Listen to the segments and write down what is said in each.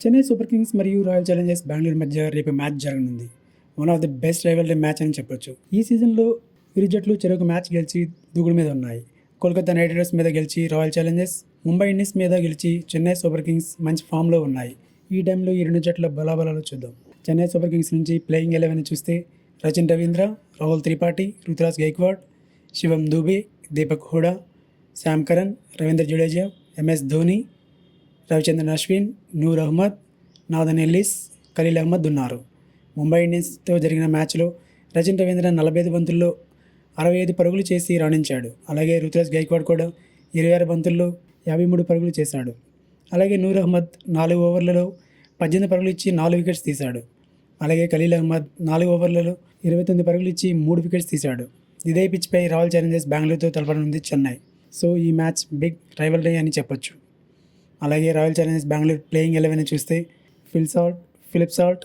Chennai Super Kings మరియు royal Challengers Bengaluru మధ్య రేపు మ్యాచ్ జరగనుంది. One of the best rivalry match అని చెప్పొచ్చు. ఈ సీజన్లో ఇరు జట్లు చెరొక మ్యాచ్ గెలిచి దూకుడు మీద ఉన్నాయి. కోల్కతా నైట్ రైడర్స్ మీద గెలిచి రాయల్ ఛాలెంజర్స్, ముంబై ఇండియన్స్ మీద గెలిచి చెన్నై సూపర్ కింగ్స్ మంచి ఫామ్లో ఉన్నాయి. ఈ టైంలో ఈ రెండు జట్ల బలాబలాలు చూద్దాం. చెన్నై సూపర్ కింగ్స్ నుంచి ప్లేయింగ్ 11 చూస్తే Rachin Ravindra, Rahul Tripathi, Ruturaj Gaikwad, Shivam Dube, Deepak Hooda, Sam Curran, Ravindra Jadeja, MS Dhoni, Ravichandran Ashwin, Noor Ahmad, Nathan Ellis, Khaleel Ahmed ఉన్నారు. ముంబై ఇండియన్స్తో జరిగిన మ్యాచ్లో రచిన్ రవీంద్ర 45 బంతుల్లో 65 పరుగులు చేసి రాణించాడు. అలాగే రుతురాజ్ గైక్వాడ్ కూడా 26 బంతుల్లో 53 పరుగులు చేశాడు. అలాగే నూర్ అహ్మద్ 4 ఓవర్లలో 18 పరుగులు ఇచ్చి 4 వికెట్స్ తీశాడు. అలాగే ఖలీల్ అహ్మద్ 4 ఓవర్లలో 29 పరుగులు ఇచ్చి 3 వికెట్స్ తీశాడు. ఇదే పిచ్పై రాయల్ ఛాలెంజర్స్ బెంగళూరుతో తలపడనుంది చెన్నై. సో ఈ మ్యాచ్ బిగ్ రైవల్రీ అని చెప్పొచ్చు. అలాగే రాయల్ ఛాలెంజర్స్ బెంగళూరు ప్లేయింగ్ 11 చూస్తే ఫిలిప్ సాల్ట్,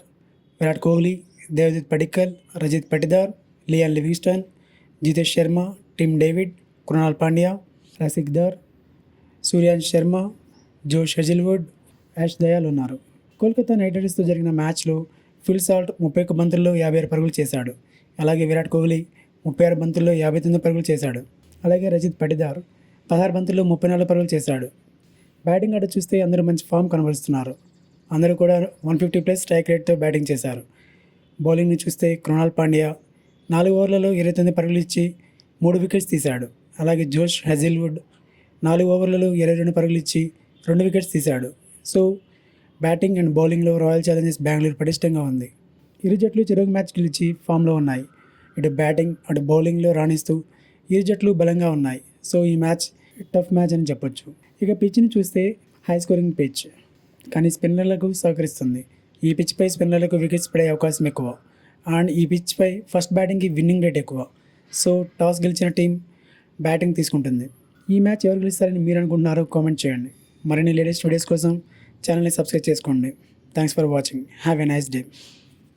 విరాట్ కోహ్లీ, దేవజిత్ Padikkal, Rajat Patidar, Liam Livingstone, Jitesh Sharma, Tim David, Krunal Pandya, Rasikh Dar, Suryansh Sharma, Josh Hazlewood, ash Dayal ఉన్నారు. కోల్కతా నైట్ రైడర్స్తో జరిగిన మ్యాచ్లో ఫిల్ సాల్ట్ 31 బంతుల్లో 56 పరుగులు చేశాడు. అలాగే విరాట్ కోహ్లీ 36 బంతుల్లో 59 పరుగులు చేశాడు. అలాగే రజిత్ పటిదార్ 16 బంతుల్లో 34 పరుగులు చేశాడు. బ్యాటింగ్ ఆట చూస్తే అందరూ మంచి ఫామ్ కనబరుస్తున్నారు. అందరూ కూడా 150+ స్ట్రైక్ రేట్తో బ్యాటింగ్ చేశారు. బౌలింగ్ని చూస్తే కృణాల్ పాండ్యా 4 ఓవర్లలో 29 పరుగులు ఇచ్చి 3 వికెట్స్ తీశాడు. అలాగే జోష్ హెజిల్వుడ్ 4 ఓవర్లలో 22 పరుగులు ఇచ్చి 2 వికెట్స్ తీశాడు. సో బ్యాటింగ్ అండ్ బౌలింగ్లో రాయల్ ఛాలెంజర్స్ బెంగళూరు పటిష్టంగా ఉంది. ఇరు జట్లు చెరొక మ్యాచ్ గెలిచి ఫామ్లో ఉన్నాయి. ఇటు బ్యాటింగ్ అటు బౌలింగ్లో రాణిస్తూ ఇరు జట్లు బలంగా ఉన్నాయి. సో ఈ మ్యాచ్ టఫ్ మ్యాచ్ అని చెప్పొచ్చు. ఇక పిచ్ని చూస్తే హై స్కోరింగ్ పిచ్, కానీ స్పిన్నర్లకు సహకరిస్తుంది. ఈ పిచ్పై స్పిన్నర్లకు వికెట్స్ పడే అవకాశం ఎక్కువ. అండ్ ఈ పిచ్పై ఫస్ట్ బ్యాటింగ్కి విన్నింగ్ రేట్ ఎక్కువ. సో టాస్ గెలిచిన టీం బ్యాటింగ్ తీసుకుంటుంది. ఈ మ్యాచ్ ఎవరు గెలుస్తారని మీరు అనుకుంటున్నారో కామెంట్ చేయండి. మరిన్ని లేటెస్ట్ వీడియోస్ కోసం ఛానల్ని సబ్స్క్రైబ్ చేసుకోండి. Thanks for watching. Have a nice day.